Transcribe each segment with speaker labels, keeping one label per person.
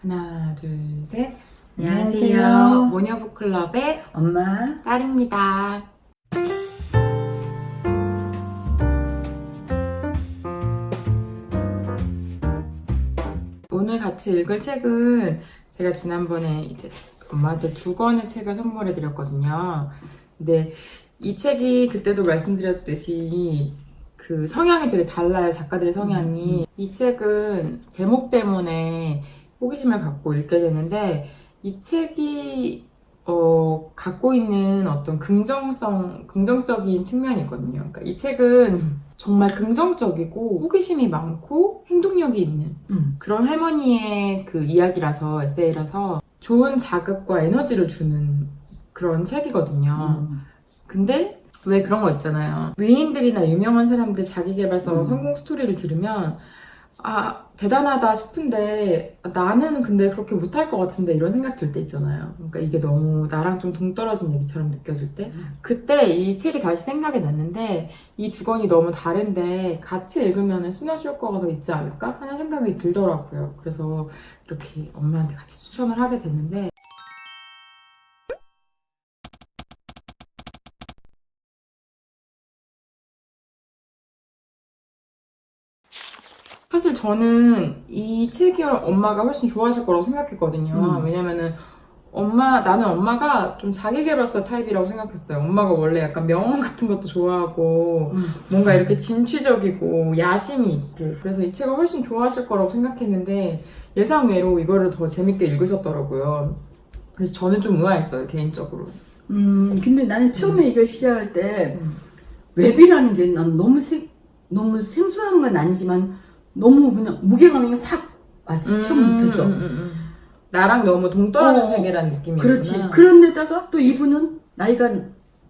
Speaker 1: 하나, 둘, 셋.
Speaker 2: 안녕하세요.
Speaker 1: 모녀북클럽의
Speaker 2: 엄마.
Speaker 1: 딸입니다. 오늘 같이 읽을 책은 제가 지난번에 이제 엄마한테 2권의 책을 선물해 드렸거든요. 근데 이 책이 그때도 말씀드렸듯이 그 성향이 되게 달라요. 작가들의 성향이. 이 책은 제목 때문에 호기심을 갖고 읽게 되는데 이 책이 갖고 있는 어떤 긍정적인 측면이 있거든요. 그러니까 이 책은 정말 긍정적이고 호기심이 많고 행동력이 있는 그런 할머니의 그 이야기라서, 에세이라서 좋은 자극과 에너지를 주는 그런 책이거든요. 근데 왜 그런 거 있잖아요. 위인들이나 유명한 사람들 자기계발서 성공 스토리를 들으면 아, 대단하다 싶은데 나는 근데 그렇게 못할 것 같은데 이런 생각 들 때 있잖아요. 그러니까 이게 너무 나랑 좀 동떨어진 얘기처럼 느껴질 때 그때 이 책이 다시 생각이 났는데 이 2권이 너무 다른데 같이 읽으면 시너지 효과가 더 있지 않을까 하는 생각이 들더라고요. 그래서 이렇게 엄마한테 같이 추천을 하게 됐는데 사실 저는 이 책을 엄마가 훨씬 좋아하실 거라고 생각했거든요. 왜냐면은 나는 엄마가 좀 자기계발서 타입이라고 생각했어요. 엄마가 원래 약간 명언 같은 것도 좋아하고 뭔가 이렇게 진취적이고 야심이 있고 그래서 이 책을 훨씬 좋아하실 거라고 생각했는데 예상외로 이거를 더 재밌게 읽으셨더라고요. 그래서 저는 좀 의아했어요, 개인적으로.
Speaker 2: 근데 나는 처음에 이걸 시작할 때 웹이라는 게 난 너무 생소한 건 아니지만 너무 그냥 무게감이 확 왔어. 처음부터.
Speaker 1: 나랑 너무 동떨어진 세계라는 느낌이구나.
Speaker 2: 그렇지. 그런데다가 또 이분은 나이가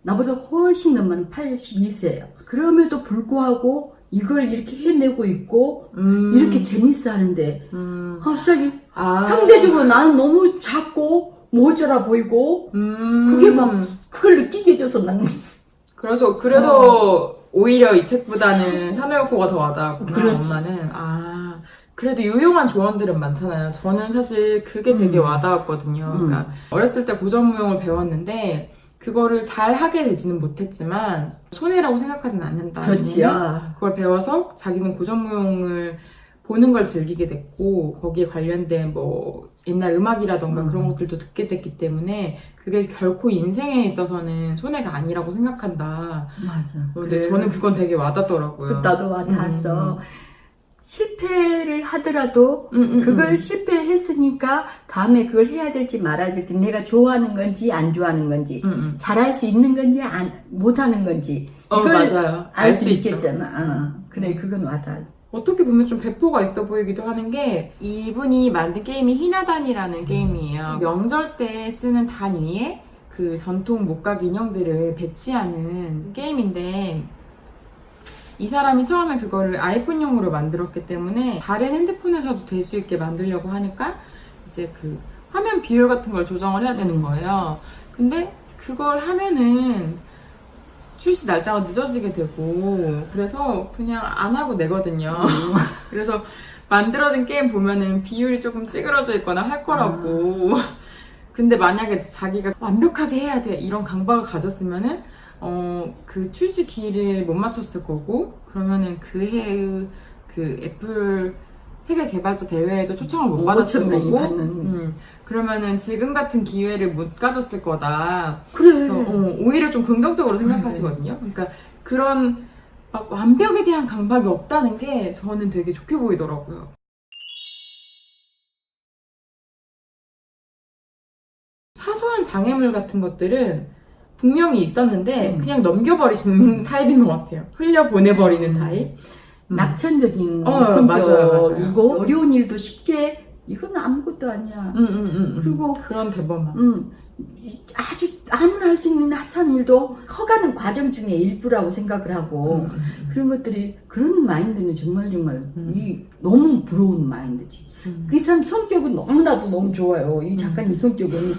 Speaker 2: 나보다 훨씬 넘은 82세예요. 그럼에도 불구하고 이걸 이렇게 해내고 있고 이렇게 재밌어 하는데 갑자기 상대적으로 나는 너무 작고 모자라 보이고 그게 막 그걸 느끼게 해줘서 나는
Speaker 1: 그래서 오히려 이 책보다는 산호요코가 더 와닿았구나.
Speaker 2: 그렇지.
Speaker 1: 엄마는. 그래도 유용한 조언들은 많잖아요. 저는 사실 그게 되게 와닿았거든요. 그러니까 어렸을 때 고전무용을 배웠는데 그거를 잘 하게 되지는 못했지만 손해라고 생각하진 않는다.
Speaker 2: 그렇지요.
Speaker 1: 그걸 배워서 자기는 고전무용을 보는 걸 즐기게 됐고 거기에 관련된 뭐 옛날 음악이라던가 그런 것들도 듣게 됐기 때문에 그게 결코 인생에 있어서는 손해가 아니라고 생각한다.
Speaker 2: 맞아.
Speaker 1: 근데 저는 그건 되게 와닿더라고요.
Speaker 2: 나도 와닿았어. 실패를 하더라도 그걸 실패했으니까 다음에 그걸 해야 될지 말아야 될지 내가 좋아하는 건지 안 좋아하는 건지 잘할 수 있는 건지 못하는 건지 이걸
Speaker 1: 맞아요.
Speaker 2: 알 수 있겠잖아. 그래 그건 와닿아.
Speaker 1: 어떻게 보면 좀 배포가 있어 보이기도 하는 게 이분이 만든 게임이 히나단이라는 게임이에요. 명절 때 쓰는 단 위에 그 전통 목각 인형들을 배치하는 게임인데 이 사람이 처음에 그거를 아이폰용으로 만들었기 때문에 다른 핸드폰에서도 될 수 있게 만들려고 하니까 이제 그 화면 비율 같은 걸 조정을 해야 되는 거예요. 근데 그걸 하면은 출시 날짜가 늦어지게 되고 그래서 그냥 안 하고 내거든요. 그래서 만들어진 게임 보면은 비율이 조금 찌그러져 있거나 할 거라고. 근데 만약에 자기가 완벽하게 해야 돼 이런 강박을 가졌으면은 그 출시 기일을 못 맞췄을 거고 그러면은 그 해의 그 애플 세계 개발자 대회에도 초청을 못 받았을 거고 그러면은 지금 같은 기회를 못 가졌을 거다.
Speaker 2: 그래.
Speaker 1: 그래서 오히려 좀 긍정적으로 생각하시거든요. 그러니까 그런 막 완벽에 대한 강박이 없다는 게 저는 되게 좋게 보이더라고요. 사소한 장애물 같은 것들은 분명히 있었는데 그냥 넘겨버리시는 타입인 것 같아요. 흘려보내버리는 타입.
Speaker 2: 낙천적인
Speaker 1: 맞아요.
Speaker 2: 성격이고 어려운 일도 쉽게 이건 아무것도 아니야. 그리고
Speaker 1: 그런 대범함.
Speaker 2: 아주 아무나 할 수 있는 하찮은 일도 커가는 과정 중에 일부라고 생각을 하고 그런 것들이 그런 마인드는 정말 너무 부러운 마인드지. 그 사람 성격은 너무나도 너무 좋아요. 이 작가님 성격은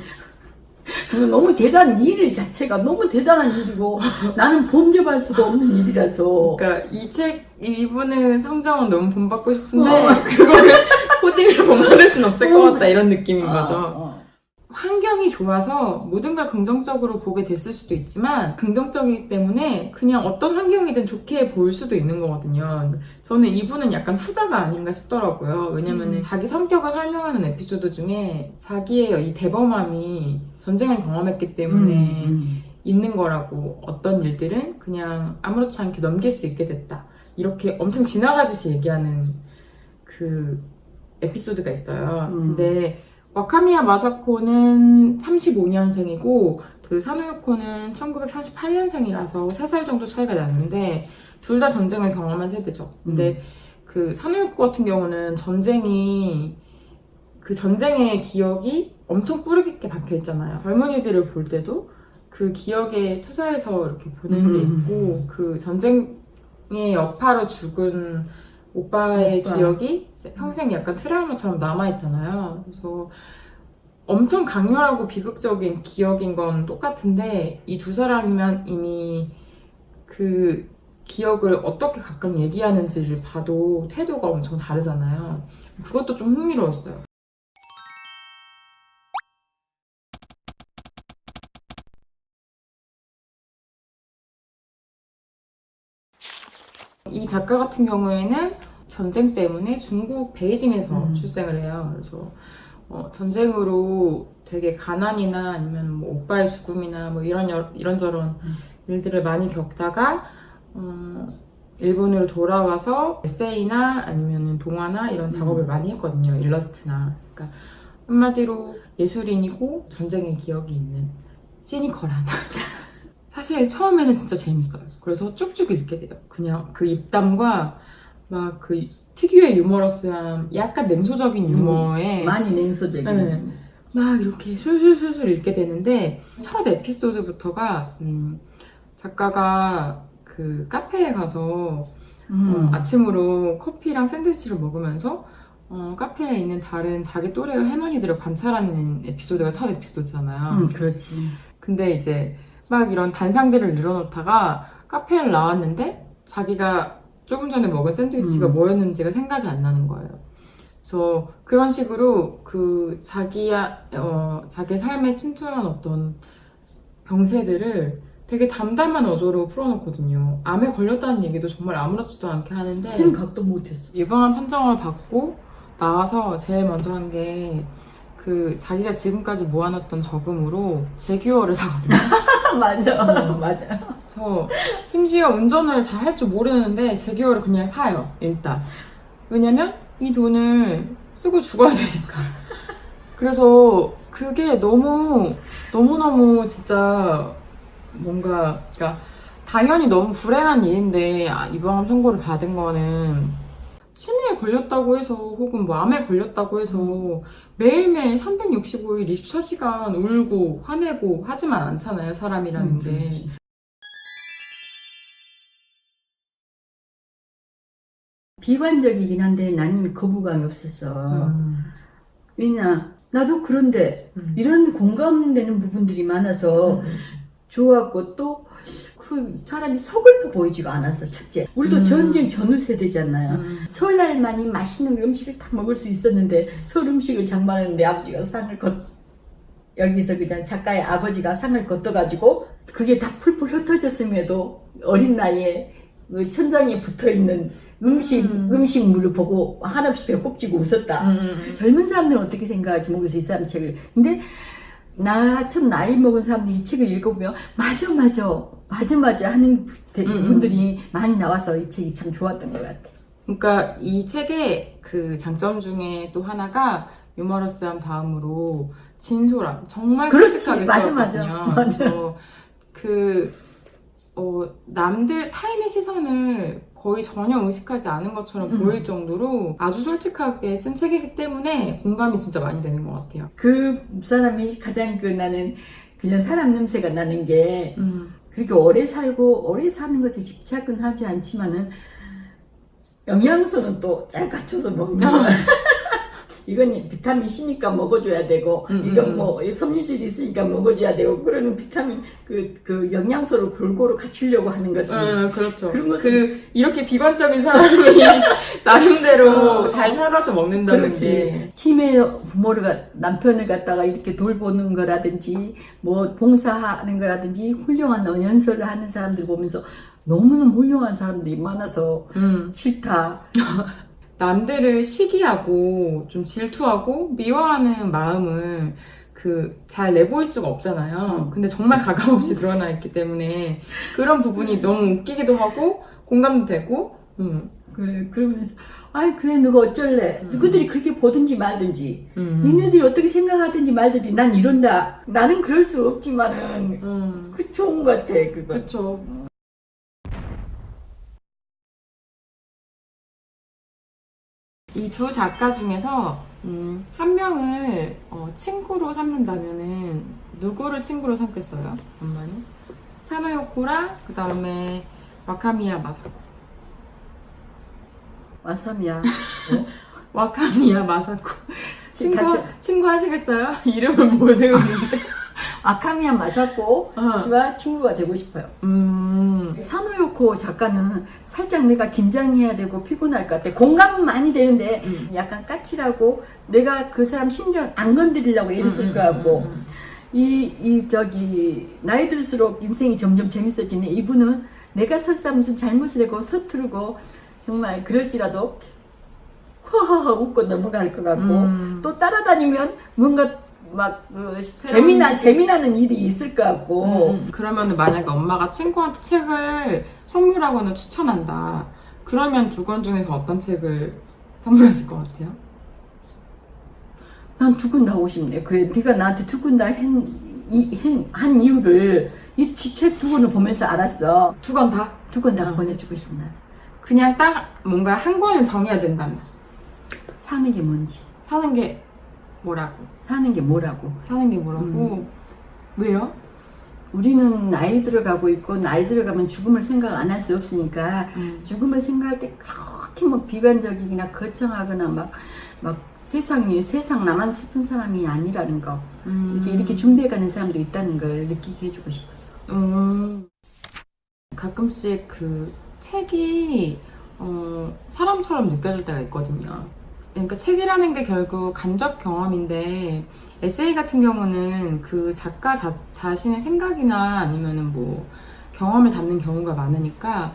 Speaker 2: 너무 대단한 일 자체가 너무 대단한 일이고 나는 범접할 수가 없는 일이라서.
Speaker 1: 그러니까 이분의 성정은 너무 본받고 싶은데 그거를 푸딩을 못 먹을 순 없을 것 같다 이런 느낌인 거죠.
Speaker 2: 어.
Speaker 1: 환경이 좋아서 모든 걸 긍정적으로 보게 됐을 수도 있지만 긍정적이기 때문에 그냥 어떤 환경이든 좋게 볼 수도 있는 거거든요. 저는 이분은 약간 후자가 아닌가 싶더라고요. 왜냐면은 자기 성격을 설명하는 에피소드 중에 자기의 이 대범함이 전쟁을 경험했기 때문에 있는 거라고, 어떤 일들은 그냥 아무렇지 않게 넘길 수 있게 됐다, 이렇게 엄청 지나가듯이 얘기하는 그 에피소드가 있어요. 근데 와카미야 마사코는 35년생이고 그 사노유코는 1938년생이라서 3살 정도 차이가 나는데 둘 다 전쟁을 경험한 세대죠. 근데 그 사노유코 같은 경우는 그 전쟁의 기억이 엄청 뿌리 깊게 박혀 있잖아요. 젊은이들을 볼 때도 그 기억에 투사해서 이렇게 보는 게 있고, 그 전쟁의 여파로 죽은 오빠의 기억이 평생 약간 트라우마처럼 남아있잖아요. 그래서 엄청 강렬하고 비극적인 기억인 건 똑같은데 이 두 사람이면 이미 그 기억을 어떻게 가끔 얘기하는지를 봐도 태도가 엄청 다르잖아요. 그것도 좀 흥미로웠어요. 이 작가 같은 경우에는 전쟁 때문에 중국 베이징에서 출생을 해요. 그래서 전쟁으로 되게 가난이나 아니면 뭐 오빠의 죽음이나 뭐 이런저런 일들을 많이 겪다가 일본으로 돌아와서 에세이나 아니면 동화나 이런 작업을 많이 했거든요. 일러스트나. 그러니까 한마디로 예술인이고 전쟁의 기억이 있는 시니컬한. 사실 처음에는 진짜 재밌어요. 그래서 쭉쭉 읽게 돼요. 그냥 그 입담과 막 그 특유의 유머러스함, 약간 냉소적인 유머에
Speaker 2: 많이 냉소적인.
Speaker 1: 네, 막 이렇게 술술술술 읽게 되는데 첫 에피소드부터가 작가가 그 카페에 가서 아침으로 커피랑 샌드위치를 먹으면서 카페에 있는 다른 자기 또래의 할머니들을 관찰하는 에피소드가 첫 에피소드잖아요.
Speaker 2: 그렇지.
Speaker 1: 근데 이제 막 이런 단상들을 늘어놓다가 카페를 나왔는데 자기가 조금 전에 먹은 샌드위치가 뭐였는지가 생각이 안 나는 거예요. 그래서 그런 식으로 그 자기의 삶에 침투한 어떤 병세들을 되게 담담한 어조로 풀어놓거든요. 암에 걸렸다는 얘기도 정말 아무렇지도 않게 하는데
Speaker 2: 생각도 못했어.
Speaker 1: 예방암 판정을 받고 나와서 제일 먼저 한 게 그 자기가 지금까지 모아놨던 저금으로 제규어를 사거든요.
Speaker 2: 맞아, 맞아.
Speaker 1: 그래서 심지어 운전을 잘 할 줄 모르는데 제규어를 그냥 사요, 일단. 왜냐면 이 돈을 쓰고 죽어야 되니까. 그래서 그게 너무너무 진짜 뭔가, 그러니까 당연히 너무 불행한 일인데 이방암 선고를 받은 거는 치매에 걸렸다고 해서 혹은 뭐 암에 걸렸다고 해서 매일매일 365일 24시간 울고 화내고 하지만 않잖아요, 사람이라는 게.
Speaker 2: 그렇지. 비관적이긴 한데 나는 거부감이 없었어. 왜냐, 나도 그런데 이런 공감되는 부분들이 많아서 좋았고, 또 그 사람이 서글퍼 보이지가 않았어. 첫째, 우리도 전쟁 전후 세대잖아요. 설날만이 맛있는 음식을 다 먹을 수 있었는데 설 음식을 장만하는데 아버지가 여기서 그냥 작가의 아버지가 상을 걷어가지고 그게 다 풀풀 흩어졌음에도 어린 나이에 그 천장에 붙어있는 음식물을 보고 한없이 배꼽지고 웃었다. 젊은 사람들은 어떻게 생각할지 모르겠어, 이 사람 책을. 근데 나처럼 나이 먹은 사람들이 이 책을 읽어보면 맞아 하는 부분들이 많이 나와서 이 책이 참 좋았던 것 같아.
Speaker 1: 그러니까 이 책의 그 장점 중에 또 하나가 유머러스함 다음으로 진솔함. 정말 솔직하게 써있거든요.
Speaker 2: 맞아.
Speaker 1: 남들 타인의 시선을 거의 전혀 의식하지 않은 것처럼 보일 정도로 아주 솔직하게 쓴 책이기 때문에 공감이 진짜 많이 되는 것 같아요.
Speaker 2: 그 사람이 가장 나는 그냥 사람 냄새가 나는 게 그렇게 오래 살고 오래 사는 것에 집착은 하지 않지만은 영양소는 또 잘 갖춰서 먹는 거야. 이건 비타민 C니까 먹어줘야 되고, 이건 뭐 섬유질이 있으니까 먹어줘야 되고, 그런 비타민, 그 영양소를 골고루 갖추려고 하는 거지.
Speaker 1: 그렇죠.
Speaker 2: 그런 것은
Speaker 1: 이렇게 비관적인 사람이 나름대로 잘 살아서 먹는다는
Speaker 2: 그렇지.
Speaker 1: 게.
Speaker 2: 치매 부모를 남편을 갖다가 이렇게 돌보는 거라든지 뭐 봉사하는 거라든지 훌륭한 연설을 하는 사람들 보면서 너무너무 훌륭한 사람들이 많아서 싫다.
Speaker 1: 남들을 시기하고 좀 질투하고 미워하는 마음을 잘 내보일 수가 없잖아요. 근데 정말 가감없이 드러나 있기 때문에 그런 부분이 너무 웃기기도 하고 공감도 되고.
Speaker 2: 그래, 그러면서 아이 그래 누가 어쩔래. 누구들이 그렇게 보든지 말든지 니네들이 어떻게 생각하든지 말든지 난 이런다. 나는 그럴 수 없지만은 그 좋은 것 같아 그거.
Speaker 1: 그렇죠. 이 두 작가 중에서 한 명을 친구로 삼는다면은 누구를 친구로 삼겠어요? 엄마는? 사노요코랑 그 다음에 와카미야 마사코.
Speaker 2: 와사미야.
Speaker 1: 와카미야 마사코.
Speaker 2: 다시.
Speaker 1: 친구 하시겠어요? 이름을 못 외우는데.
Speaker 2: 아카미야 마사코 씨와 친구가 되고 싶어요. 사노요코 작가는 살짝 내가 긴장해야 되고 피곤할 것 같아. 공감은 많이 되는데 약간 까칠하고 내가 그 사람 심정 안 건드리려고 애를 쓸 것 같고 나이 들수록 인생이 점점 재밌어지네. 이분은 내가 설사 무슨 잘못을 하고 서투르고 정말 그럴지라도 허허허 웃고 넘어갈 것 같고 또 따라다니면 뭔가 막 재미나는 일이 있을 것 같고.
Speaker 1: 그러면 만약에 엄마가 친구한테 책을 선물하거나 추천한다. 그러면 두 권 중에서 어떤 책을 선물하실 것 같아요?
Speaker 2: 난 두 권 다 하고 싶네. 그래, 네가 나한테 두 권 다 한 이유를 이 책 두 권을 보면서 알았어.
Speaker 1: 두 권 다?
Speaker 2: 두 권 다 보내주고 싶어. 난.
Speaker 1: 그냥 딱 뭔가 한 권을 정해야 된다면
Speaker 2: 사는 게 뭔지.
Speaker 1: 사는 게 뭐라고?
Speaker 2: 사는 게 뭐라고.
Speaker 1: 사는 게 뭐라고? 왜요?
Speaker 2: 우리는 나이 들어가고 있고 나이 들어가면 죽음을 생각 안 할 수 없으니까 죽음을 생각할 때 그렇게 뭐 비관적이거나 거창하거나 막 세상 나만 슬픈 사람이 아니라는 거 이렇게 준비해가는 사람도 있다는 걸 느끼게 해주고 싶었어.
Speaker 1: 가끔씩 그 책이 사람처럼 느껴질 때가 있거든요. 그러니까 책이라는 게 결국 간접 경험인데 에세이 같은 경우는 그 작가 자신의 생각이나 아니면은 뭐 경험을 담는 경우가 많으니까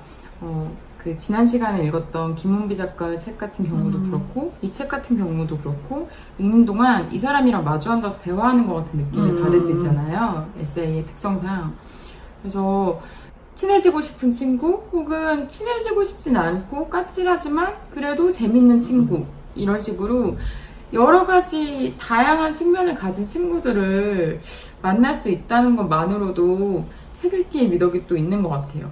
Speaker 1: 그 지난 시간에 읽었던 김은비 작가의 책 같은 경우도 그렇고 이 책 같은 경우도 그렇고 읽는 동안 이 사람이랑 마주 앉아서 대화하는 것 같은 느낌을 받을 수 있잖아요. 에세이의 특성상. 그래서 친해지고 싶은 친구 혹은 친해지고 싶진 않고 까칠하지만 그래도 재밌는 친구 이런 식으로 여러 가지 다양한 측면을 가진 친구들을 만날 수 있다는 것만으로도 책 읽기의 미덕이 또 있는 것 같아요.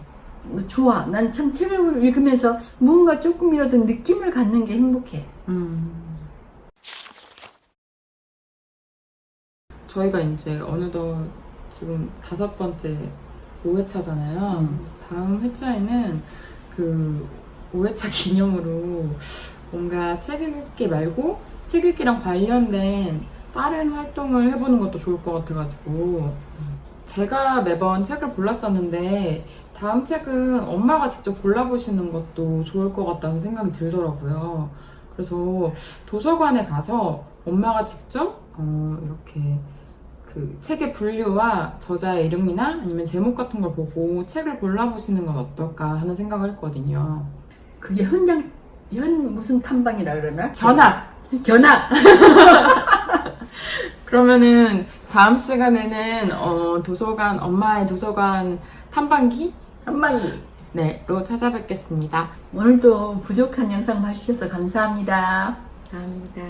Speaker 2: 좋아. 난 참 책을 읽으면서 뭔가 조금이라도 느낌을 갖는 게 행복해.
Speaker 1: 저희가 이제 어느덧 지금 5번째 5회차잖아요. 다음 회차에는 그 5회차 기념으로 뭔가 책 읽기 말고 책 읽기랑 관련된 다른 활동을 해보는 것도 좋을 것 같아가지고 제가 매번 책을 골랐었는데 다음 책은 엄마가 직접 골라보시는 것도 좋을 것 같다는 생각이 들더라고요. 그래서 도서관에 가서 엄마가 직접 이렇게 그 책의 분류와 저자의 이름이나 아니면 제목 같은 걸 보고 책을 골라보시는 건 어떨까 하는 생각을 했거든요.
Speaker 2: 그게 무슨 탐방이라 그러나?
Speaker 1: 견학! 그러면은 다음 시간에는 엄마의 도서관 탐방기? 네,로 찾아뵙겠습니다.
Speaker 2: 오늘도 부족한 영상 봐주셔서 감사합니다.
Speaker 1: 감사합니다.